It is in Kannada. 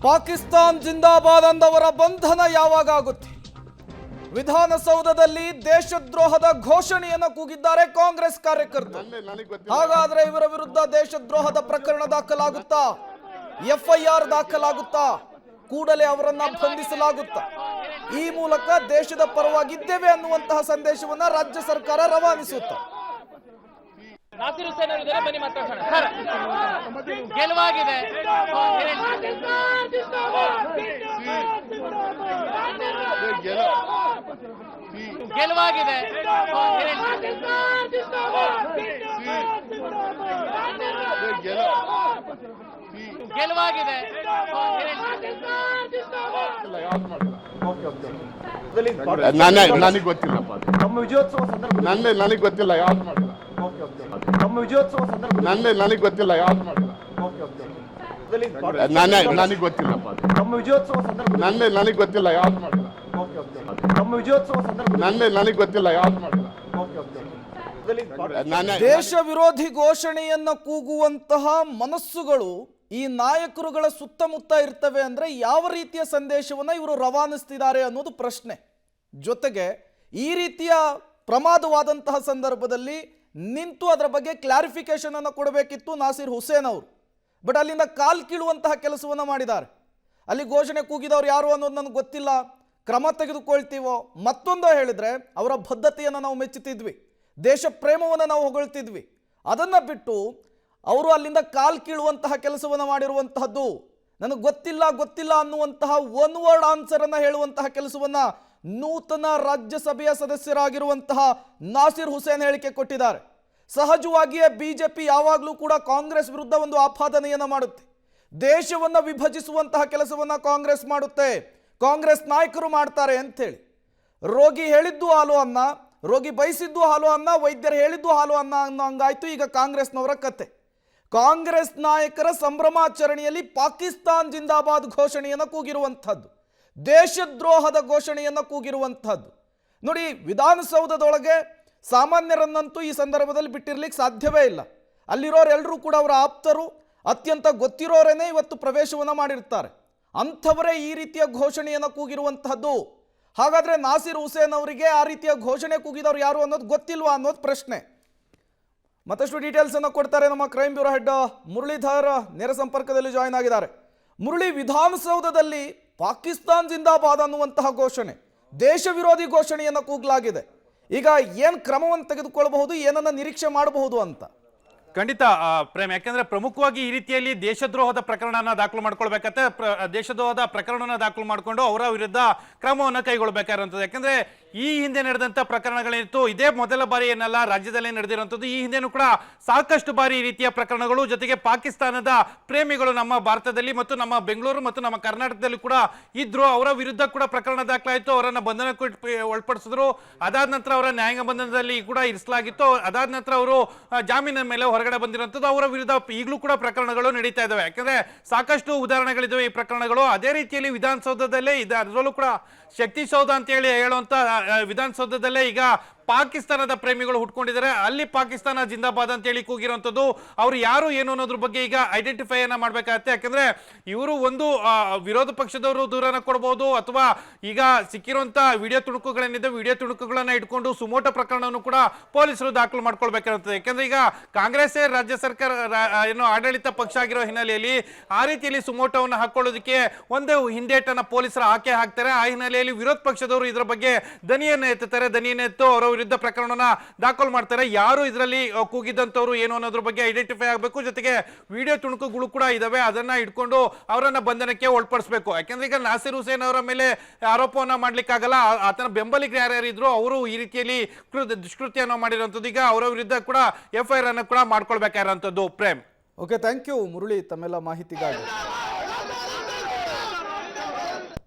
ಪಾಕಿಸ್ತಾನ್ ಜಿಂದಾಬಾದ್ ಅಂದವರ ಬಂಧನ ಯಾವಾಗ ಆಗುತ್ತೆ? ವಿಧಾನಸೌಧದಲ್ಲಿ ದೇಶದ್ರೋಹದ ಘೋಷಣೆಯನ್ನು ಕೂಗಿದ್ದಾರೆ ಕಾಂಗ್ರೆಸ್ ಕಾರ್ಯಕರ್ತರು. ಹಾಗಾದ್ರೆ ಇವರ ವಿರುದ್ಧ ದೇಶದ್ರೋಹದ ಪ್ರಕರಣ ದಾಖಲಾಗುತ್ತಾ? ಎಫ್ಐಆರ್ ದಾಖಲಾಗುತ್ತಾ? ಕೂಡಲೇ ಅವರನ್ನ ಬಂಧಿಸಲಾಗುತ್ತಾ? ಈ ಮೂಲಕ ದೇಶದ ಪರವಾಗಿದ್ದೇವೆ ಅನ್ನುವಂತಹ ಸಂದೇಶವನ್ನ ರಾಜ್ಯ ಸರ್ಕಾರ ರವಾನಿಸುತ್ತಾ? ನಾಸಿರ್ ಹುಸೇನ್ ಅವರು ಇದ್ದಾರೆ, ಬನ್ನಿ ಮಾತಾಡೋಣ. ಸರ್, ಗೆಲುವಾಗಿದೆ, ಗೆಲುವಾಗಿದೆ, ಗೆಲುವಾಗಿದೆ. ನನಗೆ ಗೊತ್ತಿಲ್ಲಪ್ಪ, ನಮ್ಮ ವಿಜಯೋತ್ಸವ ಸಂದರ್ಭ ನನಗೆ ಗೊತ್ತಿಲ್ಲ, ಯಾವ್ದು ಮಾಡಿಲ್ಲ. ನಮ್ಮ ವಿಜಯೋತ್ಸವ ಸಂದರ್ಭ ನನಗೆ ಗೊತ್ತಿಲ್ಲ, ಯಾವ್ದು ಮಾಡಿಲ್ಲ. ನನಗೆ ಗೊತ್ತಿಲ್ಲಪ್ಪ, ನಮ್ಮ ವಿಜಯೋತ್ಸವ ಸಂದರ್ಭ ನನಗೆ ಗೊತ್ತಿಲ್ಲ, ಯಾವ್ದು ಮಾಡಿಲ್ಲ. ನಮ್ಮ ವಿಜಯೋತ್ಸವ ಸಂದರ್ಭ ನನಗೆ ಗೊತ್ತಿಲ್ಲ, ಯಾವ್ದು ಮಾಡಿಲ್ಲ. ದೇಶ ವಿರೋಧಿ ಘೋಷಣೆಯನ್ನ ಕೂಗುವಂತಹ ಮನಸ್ಸುಗಳು ಈ ನಾಯಕರುಗಳ ಸುತ್ತಮುತ್ತ ಇರ್ತವೆ ಅಂದ್ರೆ ಯಾವ ರೀತಿಯ ಸಂದೇಶವನ್ನ ಇವರು ರವಾನಿಸ್ತಿದ್ದಾರೆ ಅನ್ನೋದು ಪ್ರಶ್ನೆ. ಜೊತೆಗೆ ಈ ರೀತಿಯ ಪ್ರಮಾದವಾದಂತಹ ಸಂದರ್ಭದಲ್ಲಿ ನಿಂತು ಅದರ ಬಗ್ಗೆ ಕ್ಲಾರಿಫಿಕೇಶನ್ ಅನ್ನು ಕೊಡಬೇಕಿತ್ತು ನಾಸಿರ್ ಹುಸೇನ್ ಅವರು. ಬಟ್ ಅಲ್ಲಿಂದ ಕಾಲ್ ಕೀಳುವಂತಹ ಕೆಲಸವನ್ನ ಮಾಡಿದ್ದಾರೆ. ಅಲ್ಲಿ ಘೋಷಣೆ ಕೂಗಿದವರು ಯಾರು ಅನ್ನೋದು ನನಗೆ ಗೊತ್ತಿಲ್ಲ, ಕ್ರಮ ತೆಗೆದುಕೊಳ್ತೀವೋ ಮತ್ತೊಂದೋ ಹೇಳಿದ್ರೆ ಅವರ ಬದ್ಧತೆಯನ್ನು ನಾವು ಮೆಚ್ಚುತ್ತಿದ್ವಿ, ದೇಶ ಪ್ರೇಮವನ್ನು ನಾವು ಹೊಗಳ್ತಿದ್ವಿ. ಅದನ್ನು ಬಿಟ್ಟು ಅವರು ಅಲ್ಲಿಂದ ಕಾಲ್ ಕೀಳುವಂತಹ ಕೆಲಸವನ್ನು ಮಾಡಿರುವಂತಹದ್ದು, ನನಗೆ ಗೊತ್ತಿಲ್ಲ ಅನ್ನುವಂತಹ ಒನ್ ವರ್ಡ್ ಆನ್ಸರ್ ಅನ್ನು ಹೇಳುವಂತಹ ಕೆಲಸವನ್ನ ನೂತನ ರಾಜ್ಯಸಭೆಯ ಸದಸ್ಯರಾಗಿರುವಂತಹ ನಾಸಿರ್ ಹುಸೇನ್ ಹೇಳಿಕೆ ಕೊಟ್ಟಿದ್ದಾರೆ. ಸಹಜವಾಗಿಯೇ ಬಿಜೆಪಿ ಯಾವಾಗಲೂ ಕೂಡ ಕಾಂಗ್ರೆಸ್ ವಿರುದ್ಧ ಒಂದು ಆಪಾದನೆಯನ್ನು ಮಾಡುತ್ತೆ. ದೇಶವನ್ನು ವಿಭಜಿಸುವಂತಹ ಕೆಲಸವನ್ನ ಕಾಂಗ್ರೆಸ್ ಮಾಡುತ್ತೆ, ಕಾಂಗ್ರೆಸ್ ನಾಯಕರು ಮಾಡ್ತಾರೆ ಅಂಥೇಳಿ. ರೋಗಿ ಹೇಳಿದ್ದು ಹಾಲು ಅನ್ನ, ರೋಗಿ ಬಯಸಿದ್ದು ಹಾಲು ಅನ್ನ, ವೈದ್ಯರು ಹೇಳಿದ್ದು ಹಾಲು ಅನ್ನ ಅನ್ನೋ ಹಂಗಾಯ್ತು ಈಗ ಕಾಂಗ್ರೆಸ್ನವರ ಕತೆ. ಕಾಂಗ್ರೆಸ್ ನಾಯಕರ ಸಂಭ್ರಮಾಚರಣೆಯಲ್ಲಿ ಪಾಕಿಸ್ತಾನ್ ಜಿಂದಾಬಾದ್ ಘೋಷಣೆಯನ್ನು ಕೂಗಿರುವಂಥದ್ದು, ದೇಶದ್ರೋಹದ ಘೋಷಣೆಯನ್ನು ಕೂಗಿರುವಂಥದ್ದು. ನೋಡಿ, ವಿಧಾನಸೌಧದೊಳಗೆ ಸಾಮಾನ್ಯರನ್ನಂತೂ ಈ ಸಂದರ್ಭದಲ್ಲಿ ಬಿಟ್ಟಿರ್ಲಿಕ್ಕೆ ಸಾಧ್ಯವೇ ಇಲ್ಲ. ಅಲ್ಲಿರೋರೆಲ್ಲರೂ ಕೂಡ ಅವರ ಆಪ್ತರು, ಅತ್ಯಂತ ಗೊತ್ತಿರೋರೇನೆ ಇವತ್ತು ಪ್ರವೇಶವನ್ನು ಮಾಡಿರ್ತಾರೆ. ಅಂಥವರೇ ಈ ರೀತಿಯ ಘೋಷಣೆಯನ್ನು ಕೂಗಿರುವಂತಹದ್ದು. ಹಾಗಾದ್ರೆ ನಾಸಿರ್ ಹುಸೇನ್ ಅವರಿಗೆ ಆ ರೀತಿಯ ಘೋಷಣೆ ಕೂಗಿದವರು ಯಾರು ಅನ್ನೋದು ಗೊತ್ತಿಲ್ವಾ ಅನ್ನೋದು ಪ್ರಶ್ನೆ. ಮತ್ತಷ್ಟು ಡೀಟೇಲ್ಸ್ ಅನ್ನು ಕೊಡ್ತಾರೆ ನಮ್ಮ ಕ್ರೈಮ್ ಬ್ಯೂರೋ ಹೆಡ್ ಮುರಳೀಧರ್ ನೇರ ಸಂಪರ್ಕದಲ್ಲಿ ಜಾಯಿನ್ ಆಗಿದ್ದಾರೆ. ಮುರಳಿ, ವಿಧಾನಸೌಧದಲ್ಲಿ ಪಾಕಿಸ್ತಾನ್ ಜಿಂದಾಬಾದ್ ಅನ್ನುವಂತಹ ಘೋಷಣೆ, ದೇಶ ವಿರೋಧಿ ಘೋಷಣೆಯನ್ನು ಕೂಗಲಾಗಿದೆ. ಈಗ ಏನು ಕ್ರಮವನ್ನು ತೆಗೆದುಕೊಳ್ಳಬಹುದು, ಏನನ್ನ ನಿರೀಕ್ಷೆ ಮಾಡಬಹುದು ಅಂತ? ಖಂಡಿತ ಪ್ರೇಮ್, ಯಾಕೆಂದ್ರೆ ಪ್ರಮುಖವಾಗಿ ಈ ರೀತಿಯಲ್ಲಿ ದೇಶದ್ರೋಹದ ಪ್ರಕರಣನ ದಾಖಲು ಮಾಡ್ಕೊಳ್ಬೇಕತ್ತೆ. ದೇಶದ್ರೋಹದ ಪ್ರಕರಣನ ದಾಖಲು ಮಾಡಿಕೊಂಡು ಅವರ ವಿರುದ್ಧ ಕ್ರಮವನ್ನು ಕೈಗೊಳ್ಳಬೇಕಾಗಿರುವಂಥದ್ದು. ಯಾಕೆಂದ್ರೆ ಈ ಹಿಂದೆ ನಡೆದಂಥ ಪ್ರಕರಣಗಳೇನಿತ್ತು, ಇದೇ ಮೊದಲ ಬಾರಿ ಏನಲ್ಲ, ರಾಜ್ಯದಲ್ಲೇ ನಡೆದಿರುವಂಥದ್ದು. ಈ ಹಿಂದೆನೂ ಕೂಡ ಸಾಕಷ್ಟು ಬಾರಿ ಈ ರೀತಿಯ ಪ್ರಕರಣಗಳು, ಜೊತೆಗೆ ಪಾಕಿಸ್ತಾನದ ಪ್ರೇಮಿಗಳು ನಮ್ಮ ಭಾರತದಲ್ಲಿ ಮತ್ತು ನಮ್ಮ ಬೆಂಗಳೂರು ಮತ್ತು ನಮ್ಮ ಕರ್ನಾಟಕದಲ್ಲಿ ಕೂಡ ಇದ್ರು. ಅವರ ವಿರುದ್ಧ ಕೂಡ ಪ್ರಕರಣ ದಾಖಲಾಯಿತು, ಅವರನ್ನ ಬಂಧನಕ್ಕೆ ಒಳಪಡಿಸಿದ್ರು. ಅದಾದ ನಂತರ ಅವರ ನ್ಯಾಯಾಂಗ ಬಂಧನದಲ್ಲಿ ಕೂಡ ಇರಿಸಲಾಗಿತ್ತು. ಅದಾದ ನಂತರ ಅವರು ಜಾಮೀನಿನ ಮೇಲೆ ಹೊರಗಡೆ ಬಂದಿರುವಂಥದ್ದು. ಅವರ ವಿರುದ್ಧ ಈಗಲೂ ಕೂಡ ಪ್ರಕರಣಗಳು ನಡೀತಾ ಇದ್ದಾವೆ. ಯಾಕಂದ್ರೆ ಸಾಕಷ್ಟು ಉದಾಹರಣೆಗಳಿದ್ದಾವೆ ಈ ಪ್ರಕರಣಗಳು. ಅದೇ ರೀತಿಯಲ್ಲಿ ವಿಧಾನಸೌಧದಲ್ಲೇ ಇದೆ, ಅದರಲ್ಲೂ ಕೂಡ ಶಕ್ತಿ ಸೌಧ ಅಂತ ಹೇಳುವಂತ ವಿಧಾನಸೌಧದಲ್ಲೇ ಈಗ ಪಾಕಿಸ್ತಾನದ ಪ್ರೇಮಿಗಳು ಹುಟ್ಕೊಂಡಿದ್ದಾರೆ. ಅಲ್ಲಿ ಪಾಕಿಸ್ತಾನ ಜಿಂದಾಬಾದ್ ಅಂತ ಹೇಳಿ ಕೂಗಿರುವಂಥದ್ದು. ಅವ್ರು ಯಾರು ಏನು ಅನ್ನೋದ್ರ ಬಗ್ಗೆ ಈಗ ಐಡೆಂಟಿಫೈ ಅನ್ನ ಮಾಡ್ಬೇಕಾಗತ್ತೆ. ಯಾಕಂದ್ರೆ ಇವರು ಒಂದು ವಿರೋಧ ಪಕ್ಷದವರು ದೂರನ ಕೊಡಬಹುದು, ಅಥವಾ ಈಗ ಸಿಕ್ಕಿರುವಂತ ವಿಡಿಯೋ ತುಣುಕುಗಳೇನಿದೆ, ವಿಡಿಯೋ ತುಣುಕುಗಳನ್ನ ಇಟ್ಕೊಂಡು ಸುಮೋಟೋ ಪ್ರಕರಣವನ್ನು ಕೂಡ ಪೊಲೀಸರು ದಾಖಲು ಮಾಡ್ಕೊಳ್ಬೇಕಾಗಿರುತ್ತದೆ. ಯಾಕಂದ್ರೆ ಈಗ ಕಾಂಗ್ರೆಸ್ಸೇ ರಾಜ್ಯ ಸರ್ಕಾರ ಏನು ಆಡಳಿತ ಪಕ್ಷ ಆಗಿರೋ ಹಿನ್ನೆಲೆಯಲ್ಲಿ ಆ ರೀತಿಯಲ್ಲಿ ಸುಮೋಟೋವನ್ನು ಹಾಕೊಳ್ಳೋದಕ್ಕೆ ಒಂದು ಹಿಂದೇಟನ್ನ ಪೊಲೀಸರು ಹಾಕ್ತಾರೆ. ಆ ಹಿನ್ನೆಲೆಯಲ್ಲಿ ವಿರೋಧ ಪಕ್ಷದವರು ಇದರ ಬಗ್ಗೆ ದನಿಯನ್ನು ಎತ್ತುತ್ತಾರೆ. ದನಿಯನ್ನು ಎತ್ತು ಅವರ ವಿರುದ್ಧ ಪ್ರಕರಣನ ದಾಖಲು ಮಾಡ್ತಾರೆ. ಯಾರು ಇದರಲ್ಲಿ ಕೂಗಿದಂತವರು ಏನು ಅನ್ನೋದ್ರ ಬಗ್ಗೆ ಐಡೆಂಟಿಫೈ ಆಗಬೇಕು. ಜೊತೆಗೆ ವಿಡಿಯೋ ತುಣುಕುಗಳು ಕೂಡ ಇದಾವೆ, ಅದನ್ನ ಇಟ್ಕೊಂಡು ಅವರನ್ನ ಬಂಧನಕ್ಕೆ ಒಳಪಡಿಸಬೇಕು. ಯಾಕಂದ್ರೆ ಈಗ ನಾಸಿರ್ ಹುಸೇನ್ ಅವರ ಮೇಲೆ ಆರೋಪವನ್ನ ಮಾಡ್ಲಿಕ್ಕಾಗಲ್ಲ. ಆತನ ಬೆಂಬಲಿಗರು ಯಾರ್ಯಾರಿದ್ರು ಅವರು ಈ ರೀತಿಯಲ್ಲಿ ದುಷ್ಕೃತ್ಯವನ್ನು ಮಾಡಿರುವಂಥದ್ದು. ಈಗ ಅವರ ವಿರುದ್ಧ ಕೂಡ ಎಫ್ಐಆರ್ ಅನ್ನು ಕೂಡ ಮಾಡ್ಕೊಳ್ಬೇಕಾಗಿರುವಂಥದ್ದು. Prem, okay, thank you Murali ತಮ್ಮೆಲ್ಲ ಮಾಹಿತಿಗಾಗಿ.